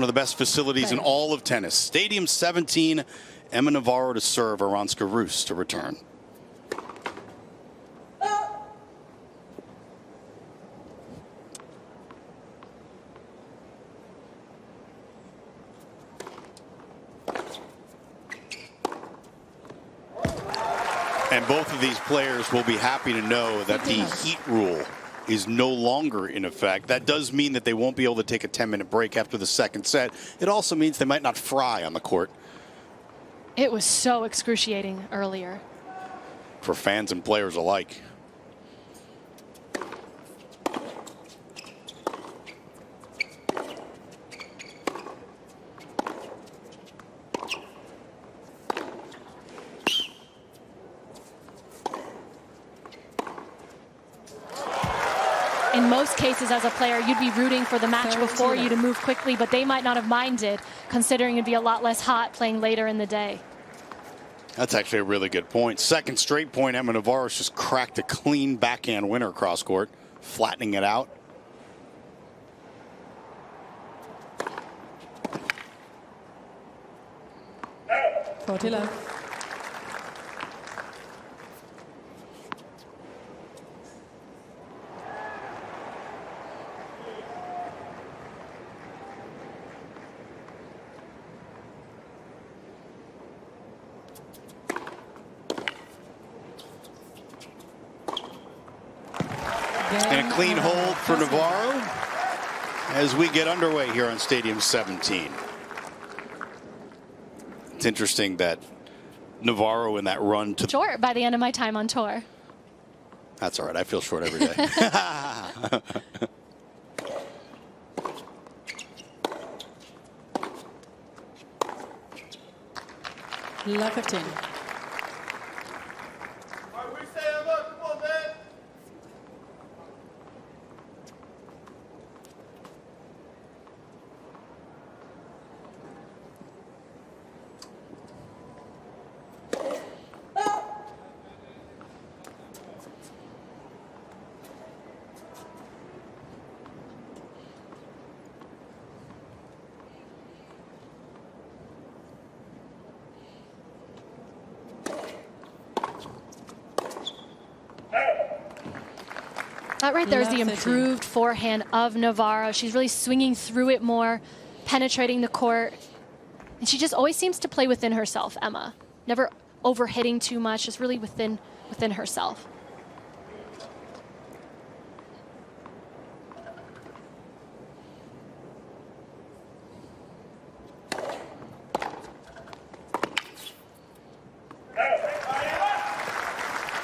One of the best facilities in all of tennis. Stadium 17, Emma Navarro to serve, Arantxa Rus to return. And both of these players will be happy to know that the heat rule is no longer in effect. That does mean that they won't be able to take a 10-minute break after the second set. It also means they might not fry on the court. It was so excruciating earlier. For fans and players alike. In most cases, as a player, you'd be rooting for the match before you to move quickly, but they might not have minded, considering it'd be a lot less hot playing later in the day. That's actually a really good point. Second straight point, Emma Navarro's just cracked a clean backhand winner across court, flattening it out. And a clean hold for Navarro as we get underway here on Stadium 17. It's interesting that Navarro in that run to... Short by the end of my time on tour. That's all right. I feel short every day. Love-15. That right there is the improved forehand of Navarro. She's really swinging through it more, penetrating the court. And she just always seems to play within herself, Emma. Never overhitting too much, just really within herself.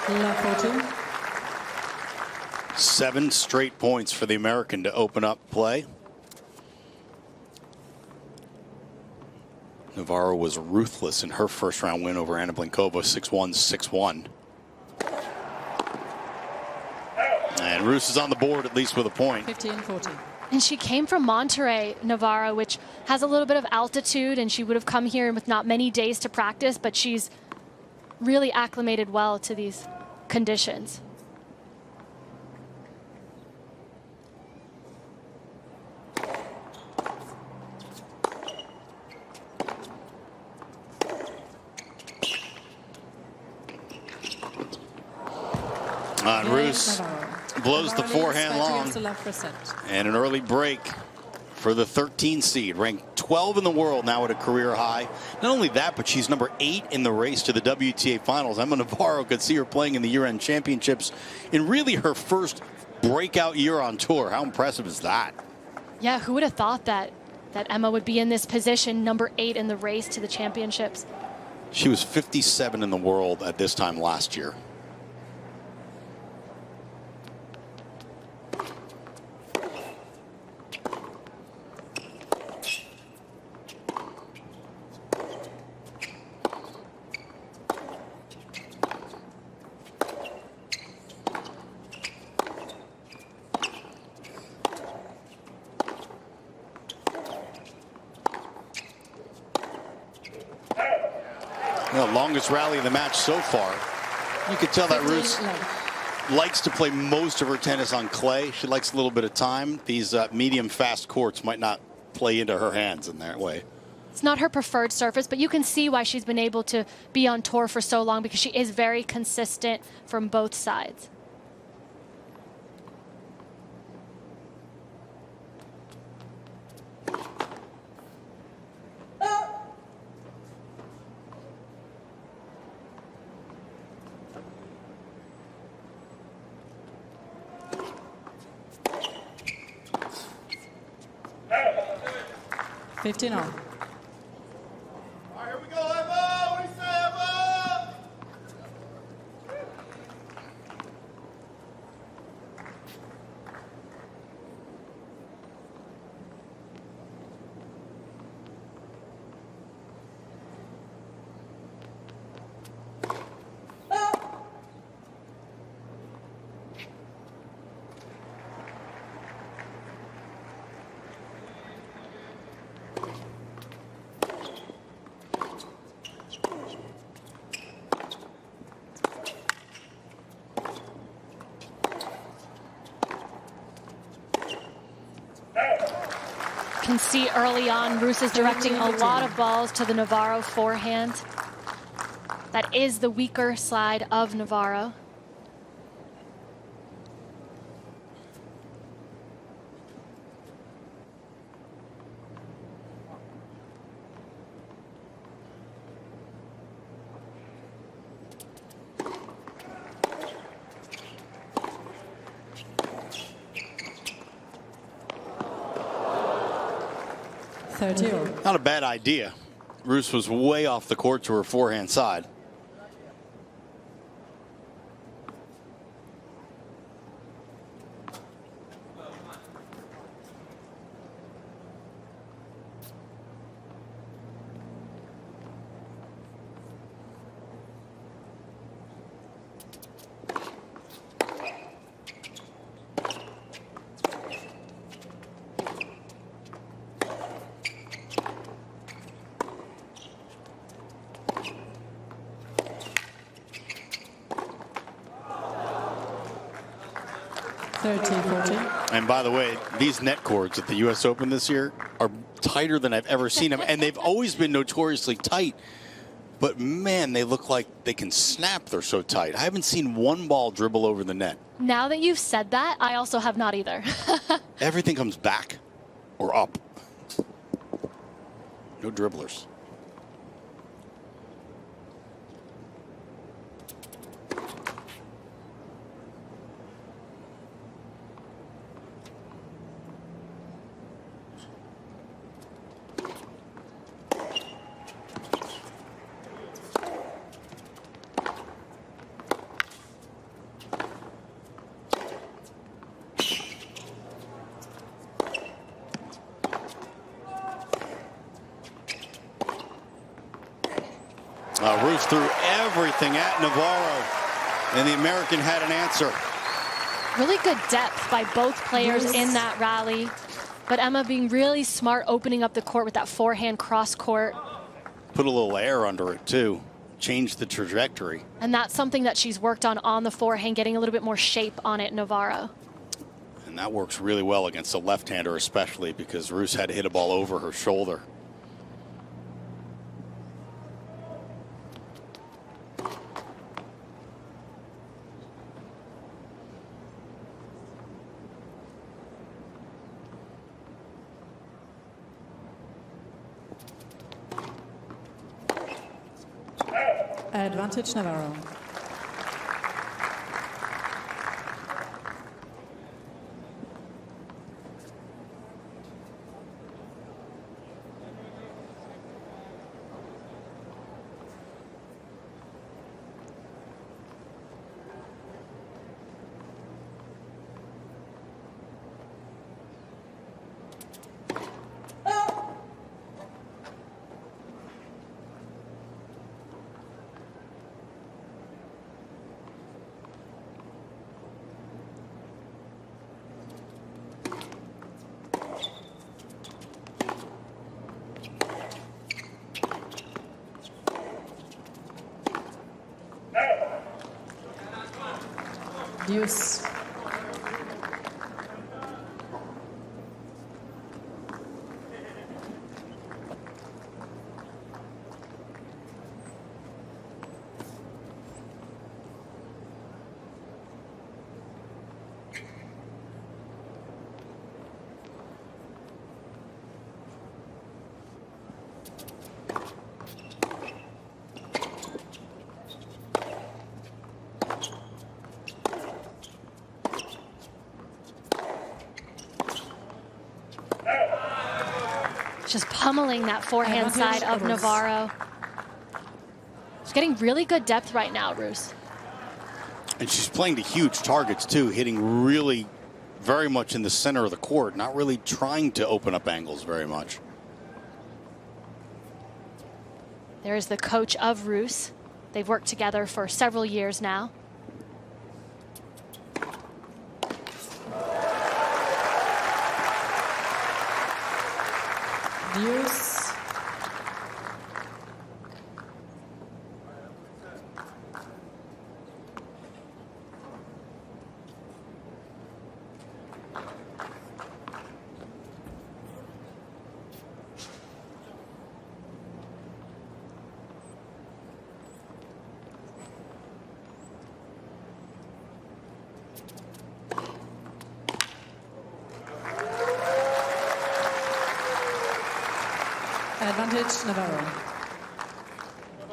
Love-14. 7 straight points for the American to open up play. Navarro was ruthless in her first round win over Anna Blinkova, 6-1, 6-1. And Rus is on the board, at least with a point. 15-14. And she came from Monterey, Navarro, which has a little bit of altitude, and she would have come here with not many days to practice, but she's really acclimated well to these conditions. And Rus blows the forehand long. And an early break for the 13 seed, ranked 12 in the world now at a career high. Not only that, but she's number 8 in the race to the WTA finals. Emma Navarro could see her playing in the year-end championships in really her first breakout year on tour. How impressive is that? Yeah, who would have thought that Emma would be in this position, number 8 in the race to the championships? She was 57 in the world at this time last year. The longest rally of the match so far. You could tell that Rus likes to play most of her tennis on clay. She likes a little bit of time. These medium fast courts might not play into her hands in that way. It's not her preferred surface, but you can see why she's been able to be on tour for so long, because she is very consistent from both sides. Fifteen all. Here we go, Emma! What do you say, Emma? Can see early on Rus is directing a lot of balls to the Navarro forehand. That is the weaker side of Navarro. Not a bad idea. Rus was way off the court to her forehand side. And by the way, these net cords at the U.S. Open this year are tighter than I've ever seen them. And they've always been notoriously tight. But, man, they look like they can snap. They're so tight. I haven't seen one ball dribble over the net. Now that you've said that, I also have not either. Everything comes back or up. No dribblers. Rus threw everything at Navarro, and the American had an answer. Really good depth by both players in that rally. But Emma being really smart, opening up the court with that forehand cross court. Put a little air under it, too. Changed the trajectory. And that's something that she's worked on the forehand, getting a little bit more shape on it, Navarro. And that works really well against a left-hander especially, because Rus had to hit a ball over her shoulder. Advantage Navarro. Deuce. Just pummeling that forehand Advantage side of Rus. Navarro. She's getting really good depth right now, Rus. And she's playing to huge targets, too, hitting really very much in the center of the court, not really trying to open up angles very much. There's the coach of Rus. They've worked together for several years now. Deuce. Advantage Navarro.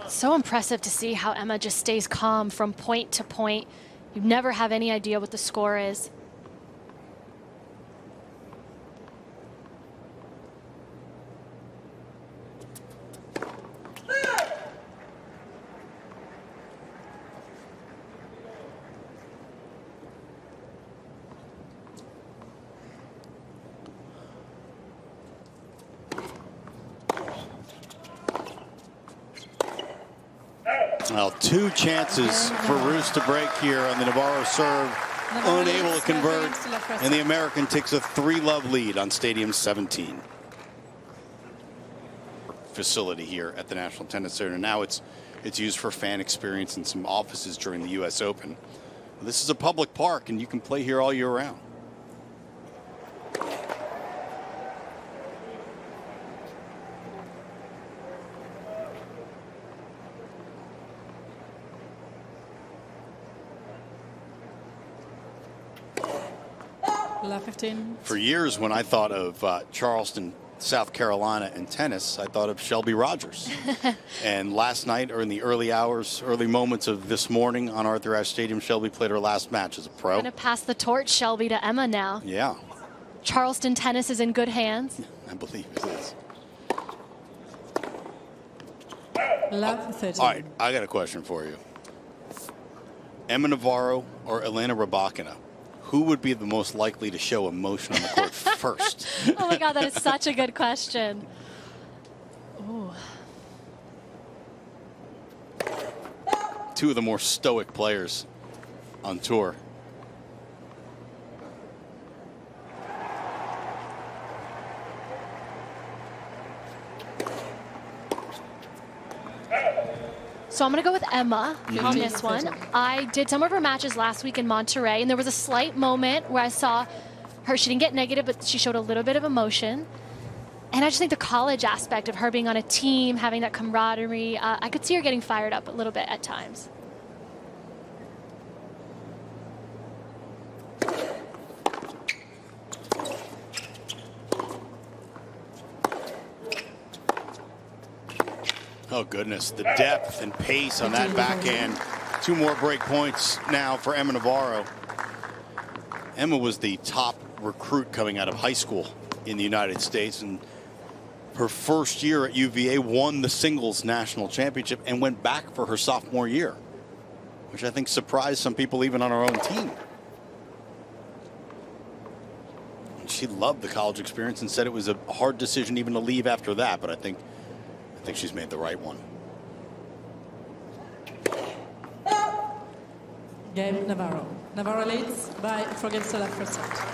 So impressive to see how Emma just stays calm from point to point. You never have any idea what the score is. Well, 2 chances for Rus to break here on the Navarro serve. Unable to convert, and the American takes a 3-love lead on Stadium 17. Facility here at the National Tennis Center. Now it's used for fan experience and some offices during the U.S. Open. This is a public park, and you can play here all year round. La 15. For years, when I thought of Charleston, South Carolina, and tennis, I thought of Shelby Rogers. And last night, or in the early moments of this morning on Arthur Ashe Stadium, Shelby played her last match as a pro. Going to pass the torch, Shelby, to Emma now. Yeah. Charleston tennis is in good hands. I believe it is. Love 13. All right, I got a question for you. Emma Navarro or Elena Rybakina? Who would be the most likely to show emotion on the court first? Oh my God, that is such a good question. Ooh. 2 of the more stoic players on tour. So I'm going to go with Emma on this one. I did some of her matches last week in Monterey, and there was a slight moment where I saw her. She didn't get negative, but she showed a little bit of emotion. And I just think the college aspect of her being on a team, having that camaraderie, I could see her getting fired up a little bit at times. Oh, goodness. The depth and pace on that backhand. 2 more break points now for Emma Navarro. Emma was the top recruit coming out of high school in the United States. And her first year at UVA won the singles national championship and went back for her sophomore year, which I think surprised some people even on her own team. She loved the college experience and said it was a hard decision even to leave after that, but I think she's made the right one. Game Navarro. Navarro leads by 4 games to love first set.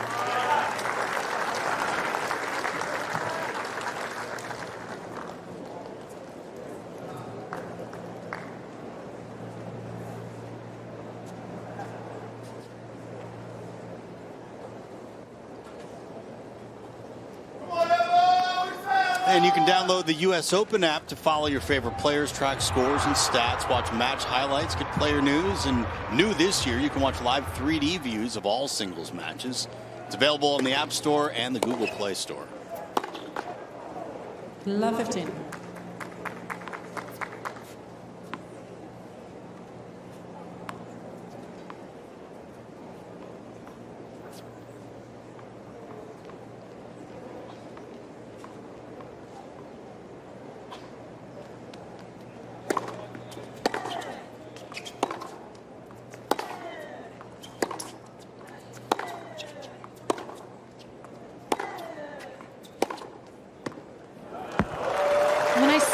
And you can download the U.S. Open app to follow your favorite players, track scores and stats, watch match highlights, get player news, and new this year, you can watch live 3D views of all singles matches. It's available on the App Store and the Google Play Store. Love 15.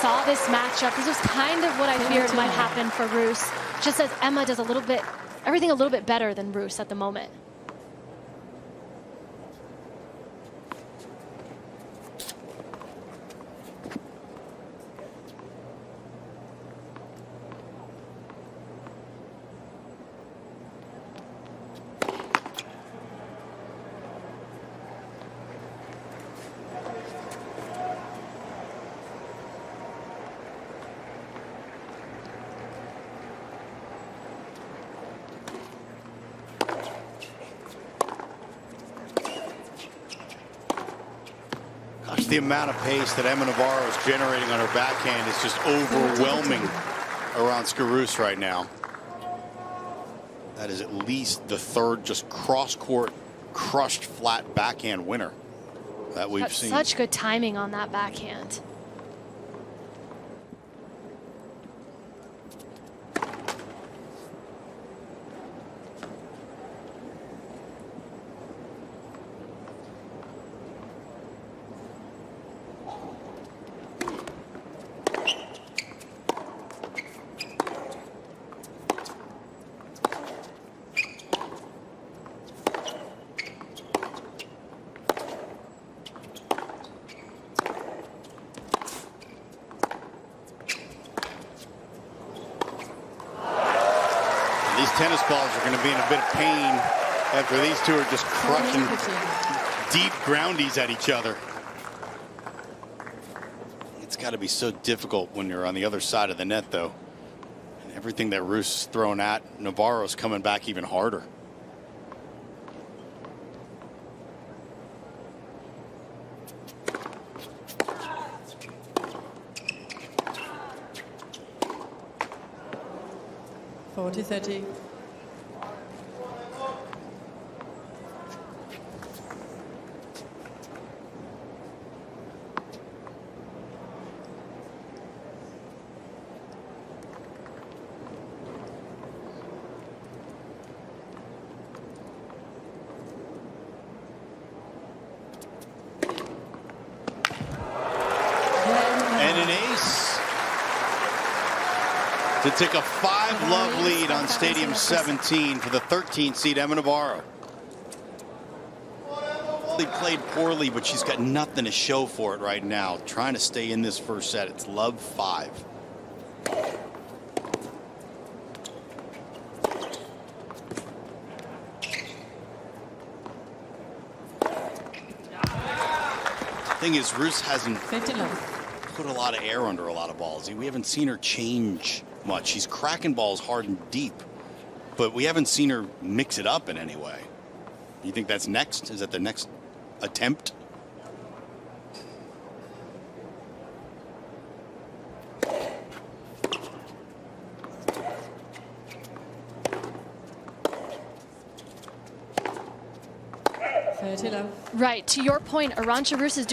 saw this matchup. This was kind of what I feared might happen for Rus. Just as Emma does everything a little bit better than Rus at the moment. The amount of pace that Emma Navarro is generating on her backhand is just overwhelming Arantxa Rus right now. That is at least the third just cross-court crushed flat backhand winner that we've seen. Such good timing on that backhand. These tennis balls are going to be in a bit of pain after these two are just crushing deep groundies at each other. It's got to be so difficult when you're on the other side of the net, though. And everything that Rus is throwing at Navarro's coming back even harder. (40-30). And an ace to take a 5-love lead on Stadium 17 for the 13th seed Emma Navarro. They played poorly, but she's got nothing to show for it right now. Trying to stay in this first set. It's love 5. Thing is, Rus hasn't put a lot of air under a lot of balls. We haven't seen her change much. She's cracking balls hard and deep, but we haven't seen her mix it up in any way. You think that's next? Is that the next attempt? Right, to your point, Arantxa Rus is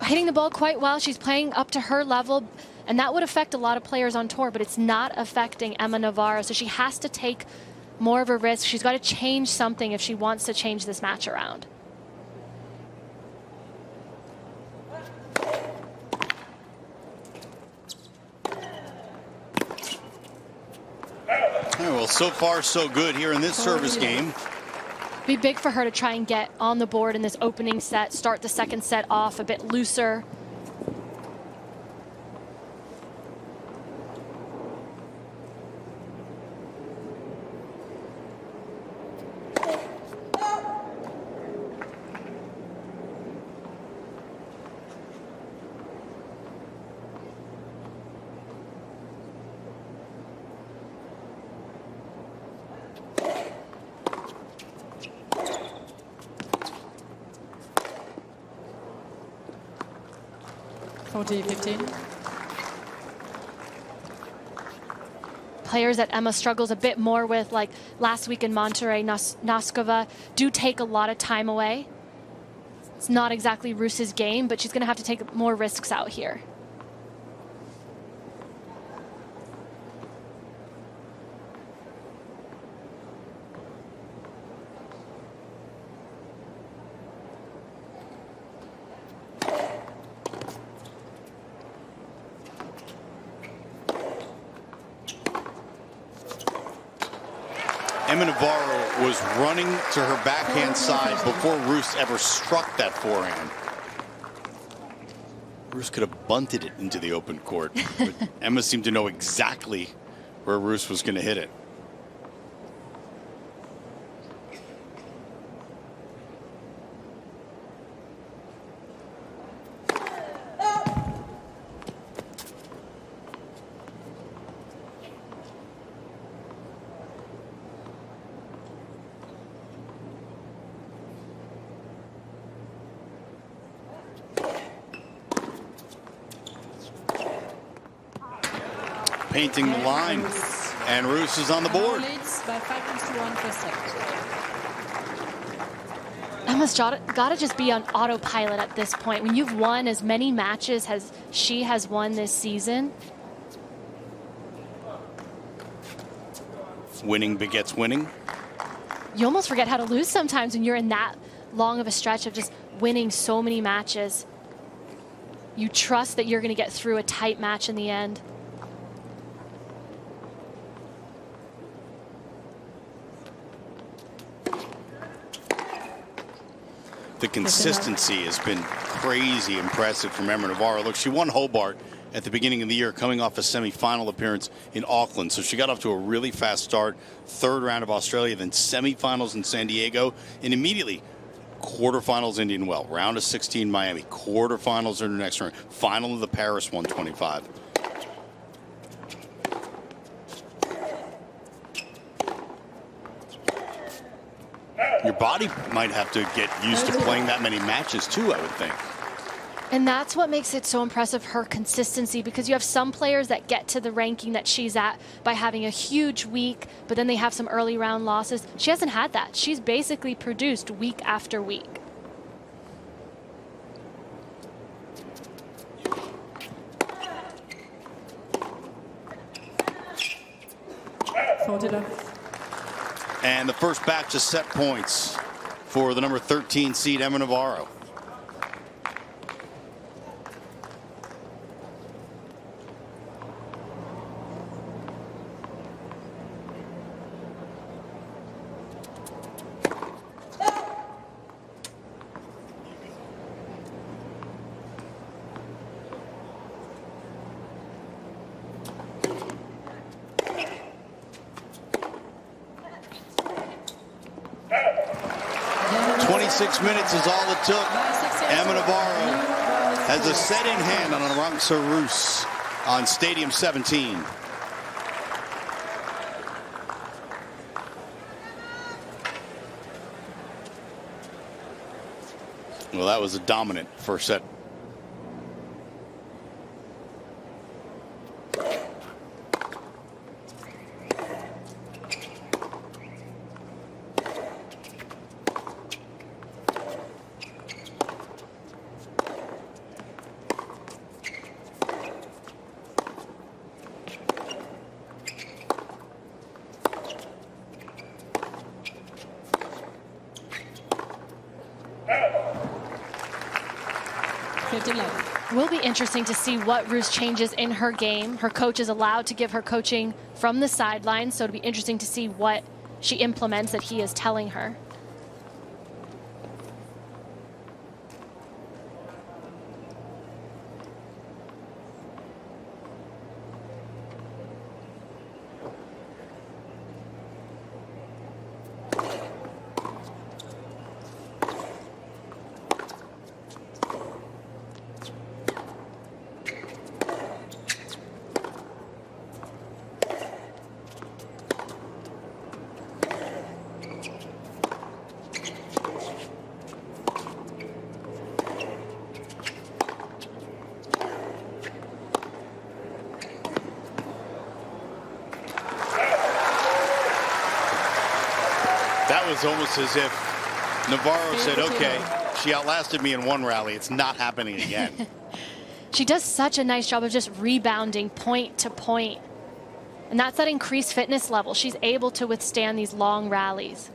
hitting the ball quite well. She's playing up to her level, and that would affect a lot of players on tour, but it's not affecting Emma Navarro, so she has to take more of a risk. She's got to change something if she wants to change this match around. Well, so far so good here in this service game. Be big for her to try and get on the board in this opening set, start the second set off a bit looser. Players that Emma struggles a bit more with, like last week in Monterrey, Noskova, do take a lot of time away. It's not exactly Rus's game, but she's going to have to take more risks out here. Emma Navarro was running to her backhand side before Rus ever struck that forehand. Rus could have bunted it into the open court, but Emma seemed to know exactly where Rus was going to hit it. Painting the line, and Rus is on the board. Leads by 5-1%. Emma's got to just be on autopilot at this point. When you've won as many matches as she has won this season. Winning begets winning. You almost forget how to lose sometimes when you're in that long of a stretch of just winning so many matches. You trust that you're going to get through a tight match in the end. The consistency has been crazy impressive from Emma Navarro. Look, she won Hobart at the beginning of the year, coming off a semifinal appearance in Auckland. So she got off to a really fast start. Third round of Australia, then semifinals in San Diego, and immediately quarterfinals Indian Well, round of 16 Miami, quarterfinals in the next round, final of the Paris 125. Your body might have to get used to playing that many matches too, I would think. And that's what makes it so impressive, her consistency, because you have some players that get to the ranking that she's at by having a huge week, but then they have some early round losses. She hasn't had that. She's basically produced week after week. And the first batch of set points for the number 13 seed, Emma Navarro. Minutes is all it took. Emma Navarro has a set in hand on Arantxa Rus on Stadium 17. Well, that was a dominant first set. Will be interesting to see what Rus changes in her game. Her coach is allowed to give her coaching from the sidelines, so it'll be interesting to see what she implements that he is telling her. It's almost as if Navarro said, okay, she outlasted me in one rally. It's not happening again. She does such a nice job of just rebounding point to point. And that's that increased fitness level. She's able to withstand these long rallies.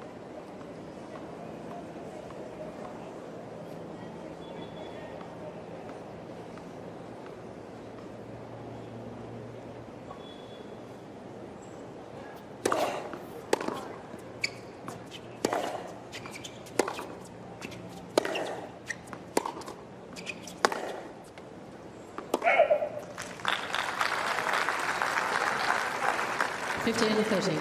15-30.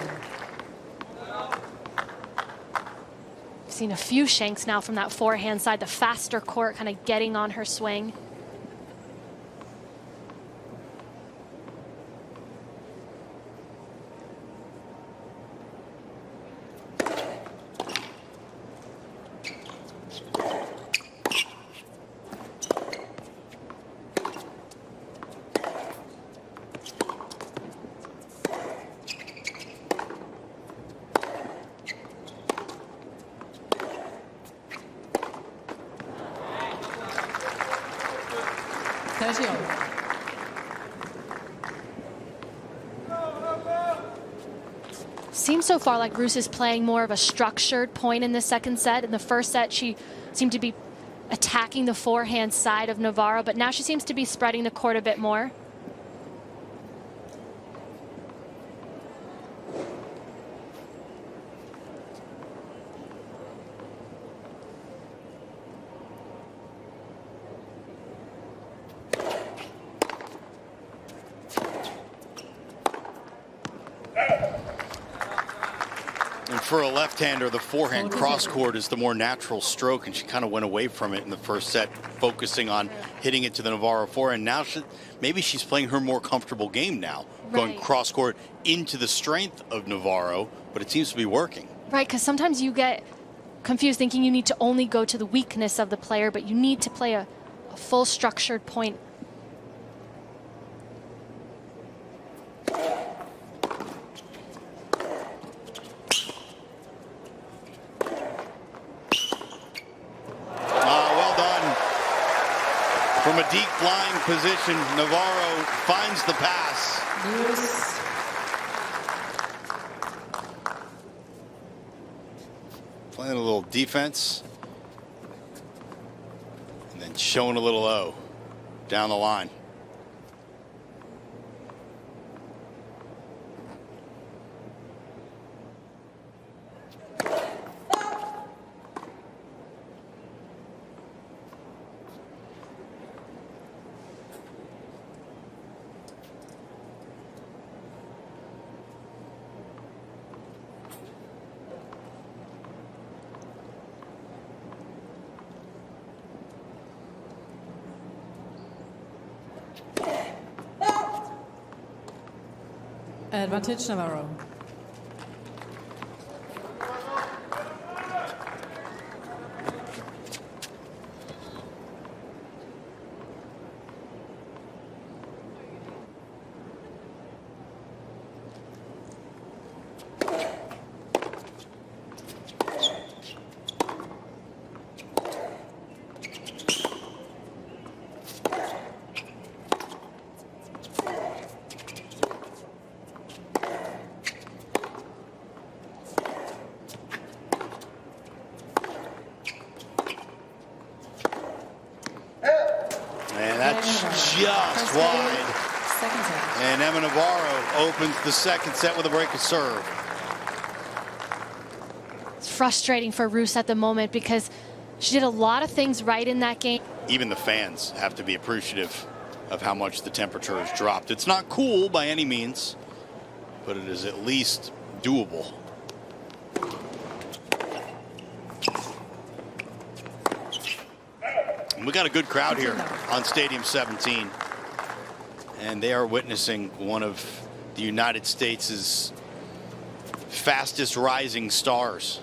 We've seen a few shanks now from that forehand side, the faster court kind of getting on her swing. Seems so far like Rus is playing more of a structured point in the second set. In the first set, she seemed to be attacking the forehand side of Navarro, but now she seems to be spreading the court a bit more. For a left-hander, the forehand cross-court is the more natural stroke, and she kind of went away from it in the first set, focusing on hitting it to the Navarro forehand. Now maybe she's playing her more comfortable game now, going cross-court into the strength of Navarro, but it seems to be working. Right, because sometimes you get confused thinking you need to only go to the weakness of the player, but you need to play a full structured point. From a deep flying position, Navarro finds the pass. Yes. Playing a little defense. And then showing a little O down the line. Advantage Navarro. Just wide. And Emma Navarro opens the second set with a break of serve. It's frustrating for Rus at the moment because she did a lot of things right in that game. Even the fans have to be appreciative of how much the temperature has dropped. It's not cool by any means, but it is at least doable. We got a good crowd here on Stadium 17, and they are witnessing one of the United States' fastest rising stars.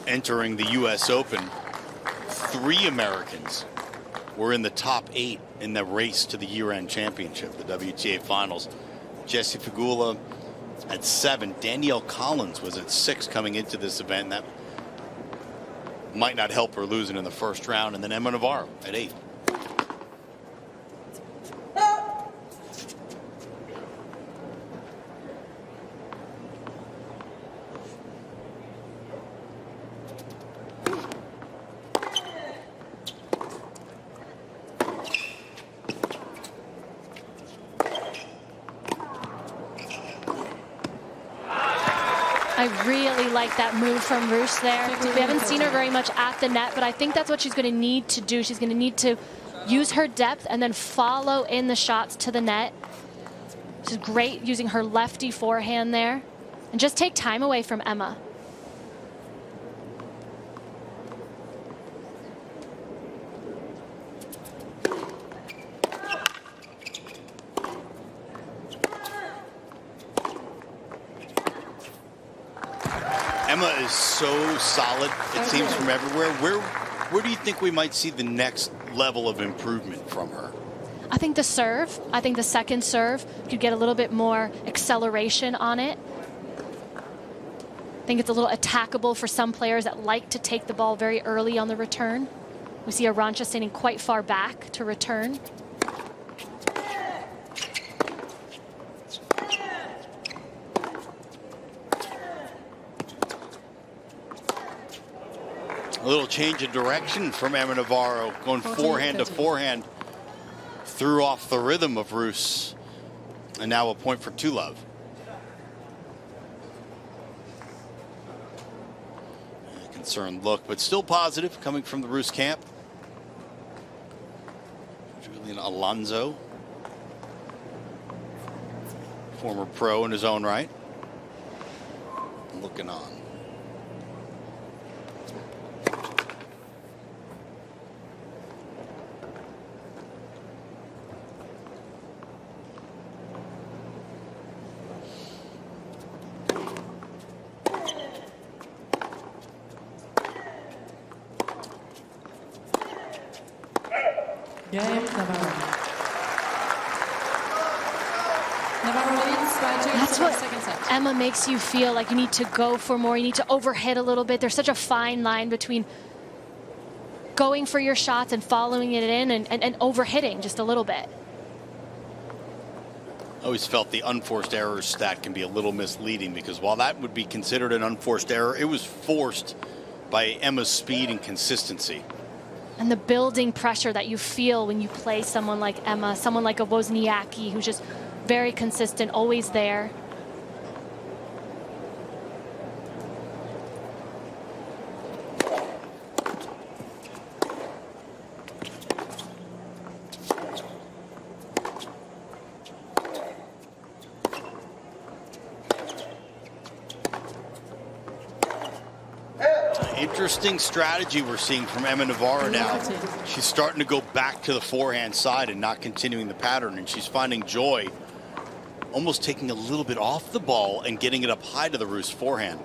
Entering the U.S. Open, 3 Americans were in the top 8 in the race to the year-end championship, the WTA Finals. Jesse Figula at 7. Danielle Collins was at 6 coming into this event. And that might not help her losing in the first round. And then Emma Navarro at 8. I really like that move from Rus there. We haven't seen her very much at the net, but I think that's what she's going to need to do. She's going to need to use her depth and then follow in the shots to the net. She's great using her lefty forehand there. And just take time away from Emma. Emma is so solid, it seems, from everywhere. Where do you think we might see the next level of improvement from her? I think the serve. I think the second serve could get a little bit more acceleration on it. I think it's a little attackable for some players that like to take the ball very early on the return. We see Arantxa standing quite far back to return. A little change of direction from Emma Navarro, going forehand to forehand. Threw off the rhythm of Rus. And now a point for two-love. Concerned look, but still positive coming from the Rus camp. Julian Alonso, former pro in his own right, looking on. Game, Navarro. Navarro leads by 2 That's for the what second set. Emma makes you feel like you need to go for more. You need to overhit a little bit. There's such a fine line between going for your shots and following it in and overhitting just a little bit. I always felt the unforced errors stat can be a little misleading, because while that would be considered an unforced error, it was forced by Emma's speed and consistency. And the building pressure that you feel when you play someone like Emma, someone like a Wozniacki, who's just very consistent, always there. Interesting strategy we're seeing from Emma Navarro now. She's starting to go back to the forehand side and not continuing the pattern, and she's finding joy almost taking a little bit off the ball and getting it up high to the Rus forehand.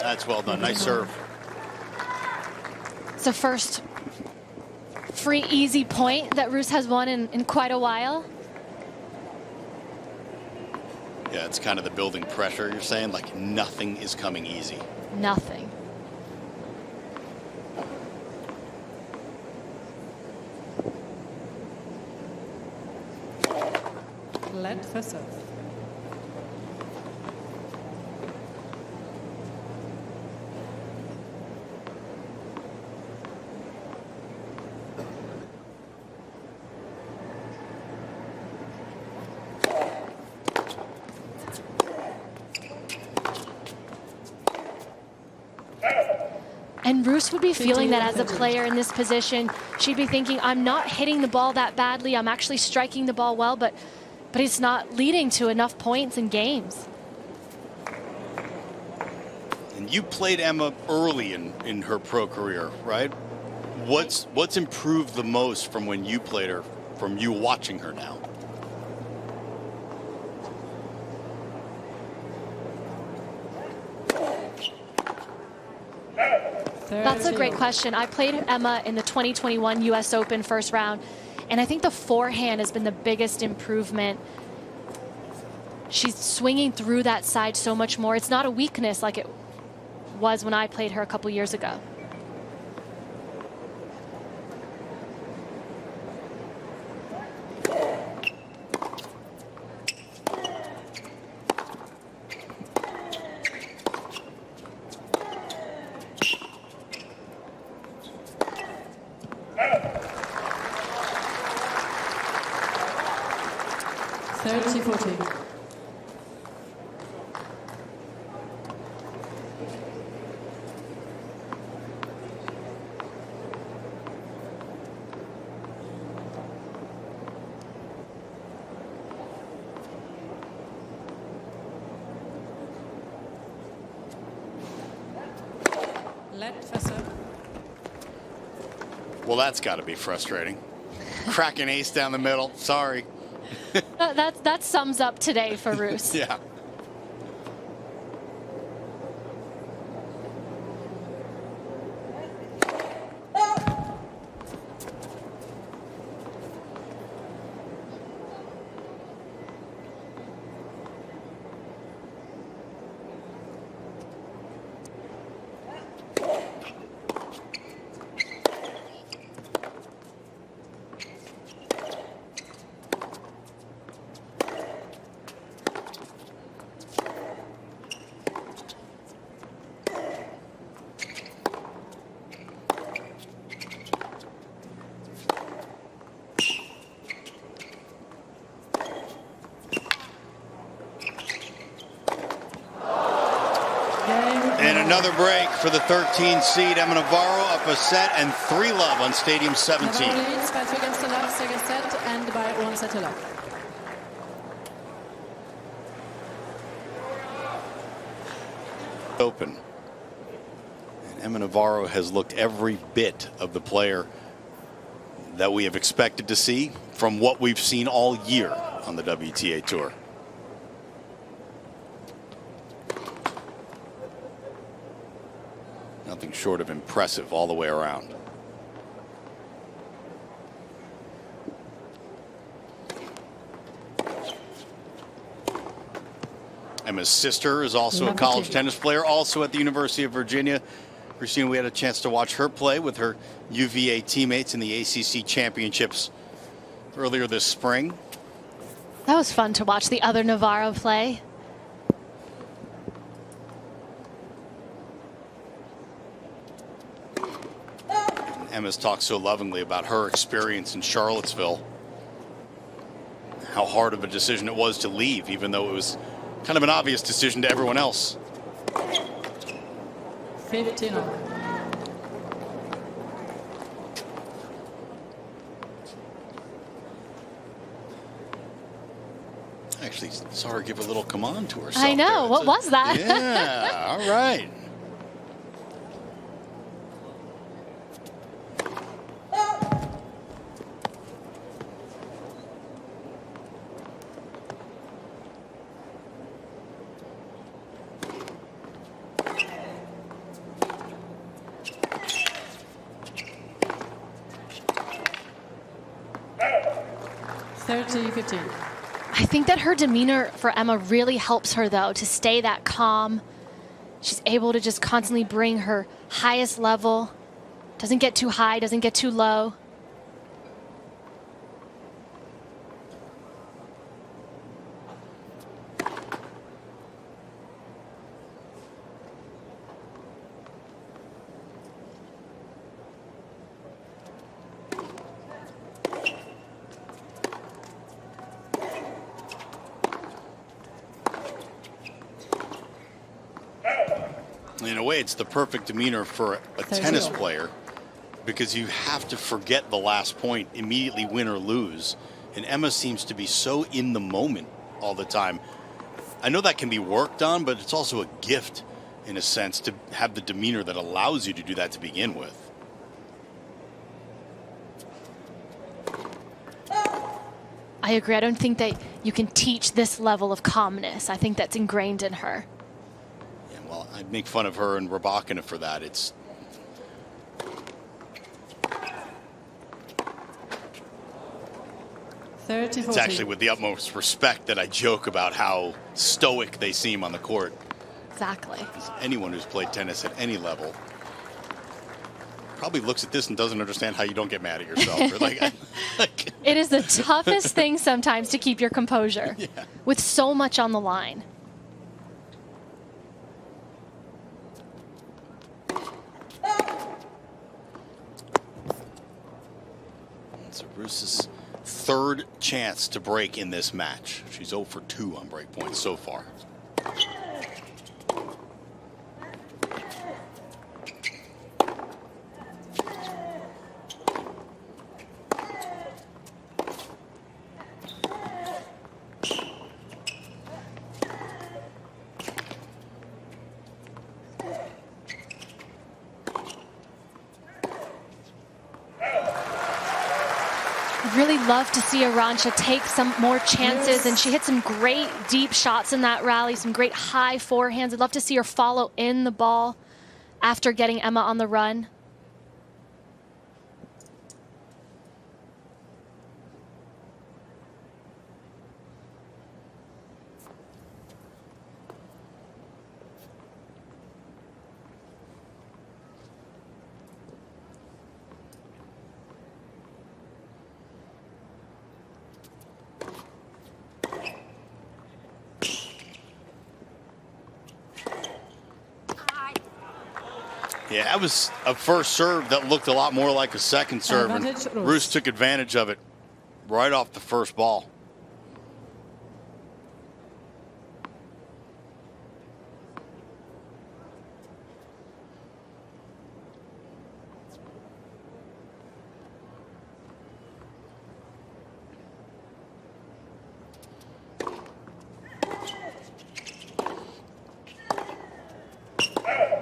That's well done. Nice serve. It's the first free, easy point that Rus has won in quite a while. Yeah, it's kind of the building pressure you're saying, like nothing is coming easy. Nothing. Let for serve. And Rus would be feeling that as a player in this position. She'd be thinking, I'm not hitting the ball that badly. I'm actually striking the ball well, but it's not leading to enough points in games. And you played Emma early in her pro career, right? What's improved the most from when you played her, from you watching her now? That's a great question. I played Emma in the 2021 US Open first round, and I think the forehand has been the biggest improvement. She's swinging through that side so much more. It's not a weakness like it was when I played her a couple years ago. 30-40. Well, that's got to be frustrating. Cracking ace down the middle. Sorry. That sums up today for Rus. Yeah. And another break for the 13 seed Emma Navarro, up a set and 3-love on Stadium 17. Navarro leads by 3 games to love, second set, and by 1 set to love. Open. And Emma Navarro has looked every bit of the player that we have expected to see from what we've seen all year on the WTA Tour. Nothing short of impressive all the way around. Emma's sister is also a college tennis player, also at the University of Virginia. Christine, we had a chance to watch her play with her UVA teammates in the ACC championships earlier this spring. That was fun to watch the other Navarro play. Emma's talked so lovingly about her experience in Charlottesville, how hard of a decision it was to leave, even though it was kind of an obvious decision to everyone else. 15. Actually saw her give a little command to herself. I know. There. What was that? Yeah, all right. I think that her demeanor for Emma really helps her, though, to stay that calm. She's able to just constantly bring her highest level. Doesn't get too high, doesn't get too low. In a way, it's the perfect demeanor for a tennis player, because you have to forget the last point, immediately win or lose. And Emma seems to be so in the moment all the time. I know that can be worked on, but it's also a gift, in a sense, to have the demeanor that allows you to do that to begin with. I agree. I don't think that you can teach this level of calmness. I think that's ingrained in her. Yeah, well, I'd make fun of her and Rybakina for that. It's actually with the utmost respect that I joke about how stoic they seem on the court. Exactly. Anyone who's played tennis at any level probably looks at this and doesn't understand how you don't get mad at yourself. Or like, it is the toughest thing sometimes to keep your composure with so much on the line. So Rus's third chance to break in this match. She's 0 for 2 on break points so far. Really love to see Arantxa take some more chances, and she hit some great deep shots in that rally, some great high forehands. I'd love to see her follow in the ball after getting Emma on the run. Yeah, that was a first serve that looked a lot more like a second serve, and Rus took advantage of it right off the first ball.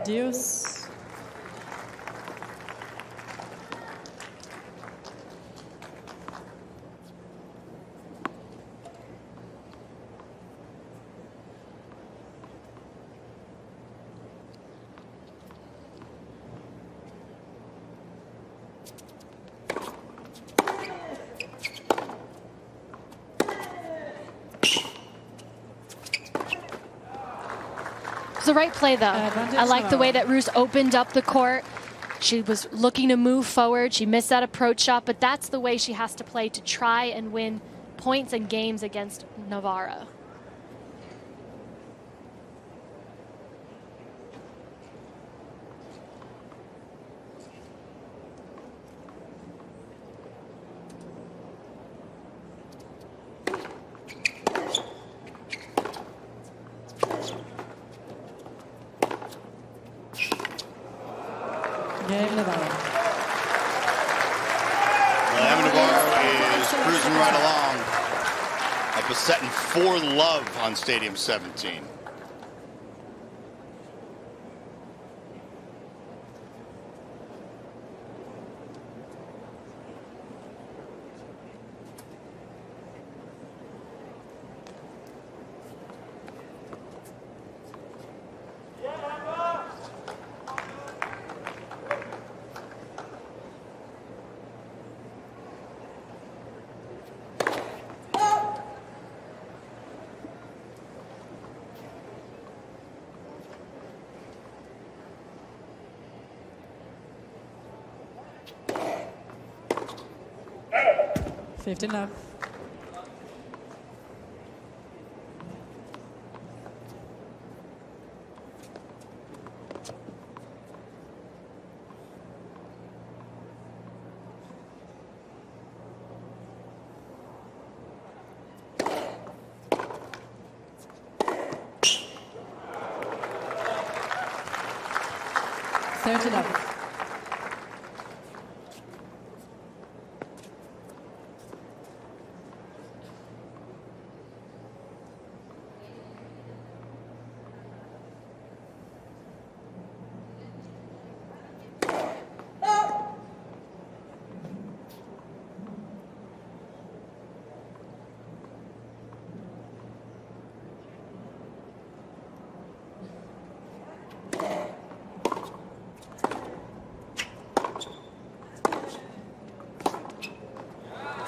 Deuce. It was the right play, though. I like the way that Rus opened up the court. She was looking to move forward. She missed that approach shot, but that's the way she has to play to try and win points and games against Navarro. Emma Navarro. Well, Emma Navarro is cruising right along. Up a set in 4-love on Stadium 17. Fifteen love. Thirty love.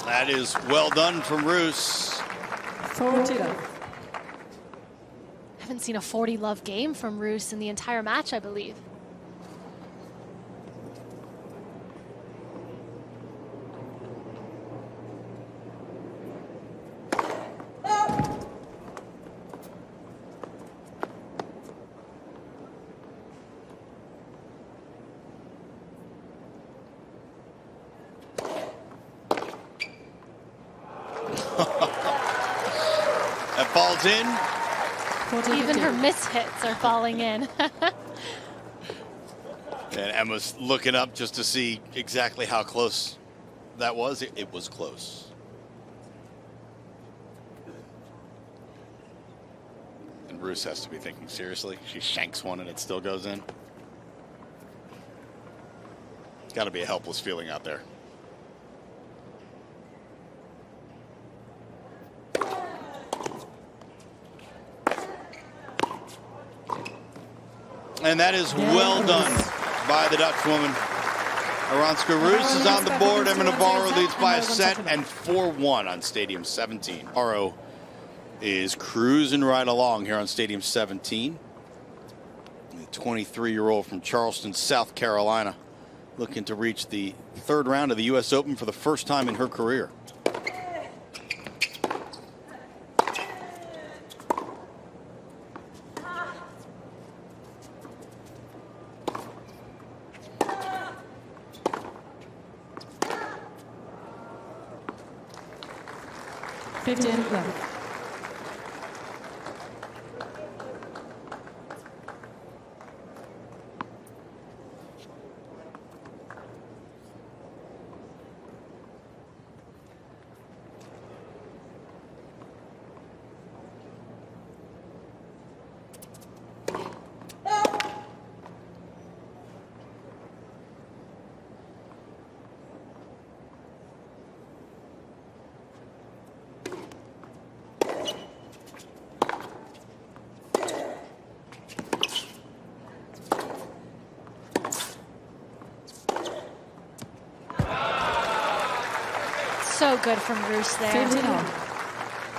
That is well done from Rus. 40 love. Haven't seen a 40-love game from Rus in the entire match, I believe. That falls in. Even her mishits are falling in. And Emma's looking up just to see exactly how close that was. It was close. And Rus has to be thinking, seriously? She shanks one and it still goes in? It's got to be a helpless feeling out there. And that is well done by the Dutch woman. Arantxa Rus is on the board. Emma Navarro leads by a set and 4-1 on Stadium 17. Navarro is cruising right along here on Stadium 17. The 23-year-old from Charleston, South Carolina, looking to reach the third round of the U.S. Open for the first time in her career. Love. So good from Rus there.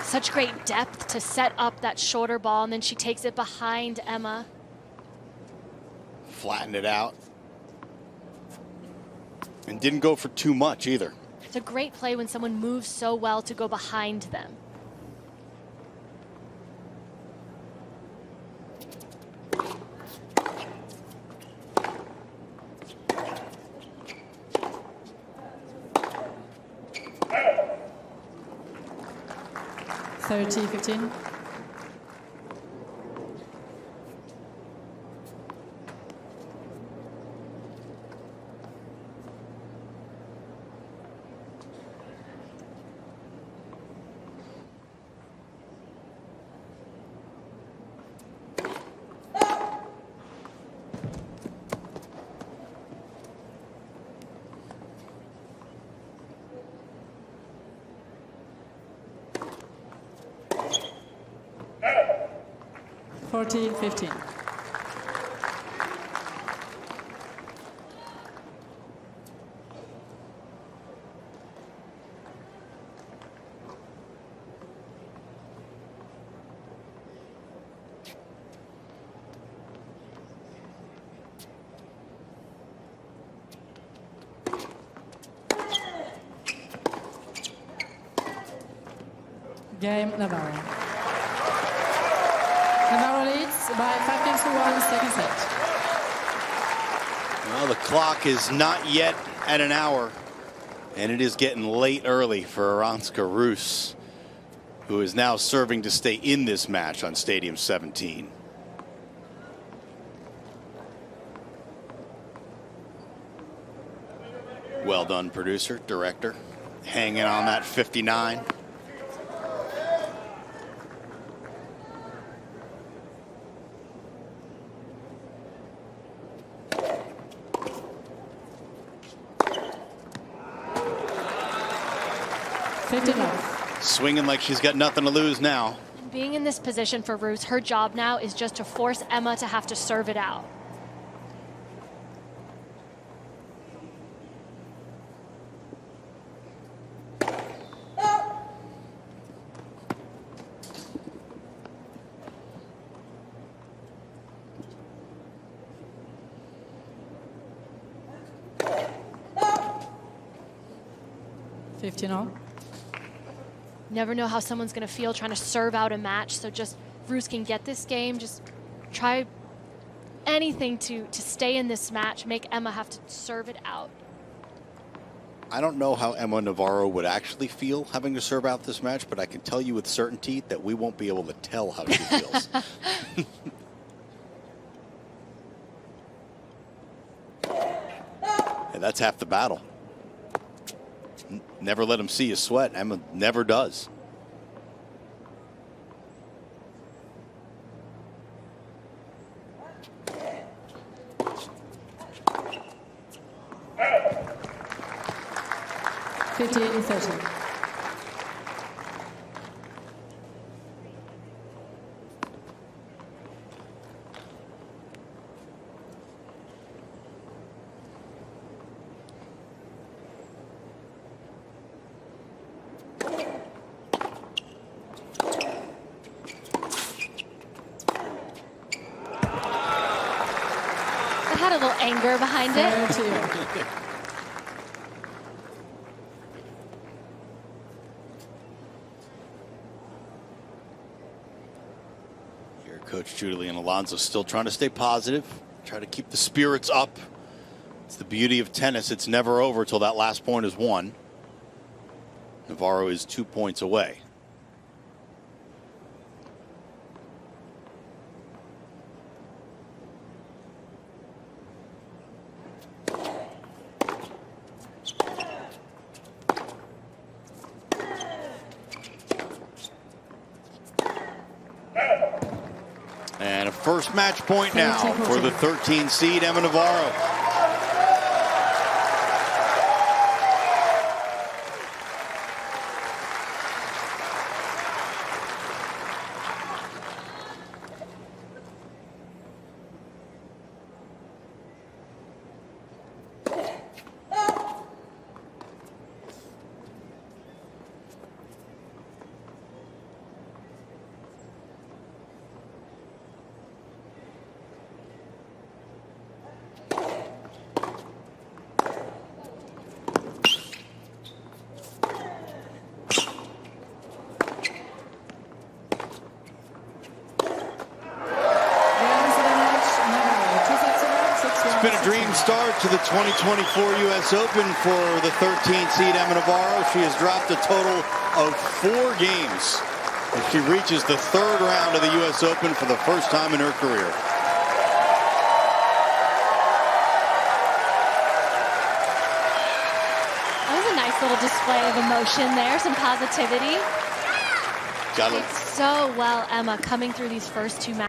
Such great depth to set up that shorter ball, and then she takes it behind Emma. Flattened it out. And didn't go for too much either. It's a great play when someone moves so well to go behind them. (30-15). (14-15). Game Navarro. Navarro leads by 5-1, second set. Well, the clock is not yet at an hour, and it is getting late early for Arantxa Rus, who is now serving to stay in this match on Stadium 17. Well done, producer, director, hanging on that 59. Swinging like she's got nothing to lose now. Being in this position for Rus, her job now is just to force Emma to have to serve it out. Never know how someone's going to feel trying to serve out a match, so just Rus can get this game, just try anything to stay in this match, make Emma have to serve it out. I don't know how Emma Navarro would actually feel having to serve out this match, but I can tell you with certainty that we won't be able to tell how she feels. And that's half the battle. Never let him see you sweat. Emma never does. Had a little anger behind it. Here, Coach Julian Alonso still trying to stay positive, try to keep the spirits up. It's the beauty of tennis. It's never over till that last point is won. Navarro is 2 points away. And a first match point now for the 13 seed Emma Navarro. It's been a dream start to the 2024 U.S. Open for the 13th seed Emma Navarro. She has dropped a total of 4 games as she reaches the 3rd round of the U.S. Open for the first time in her career. That was a nice little display of emotion there, some positivity. Got it. So well, Emma, coming through these first 2 matches.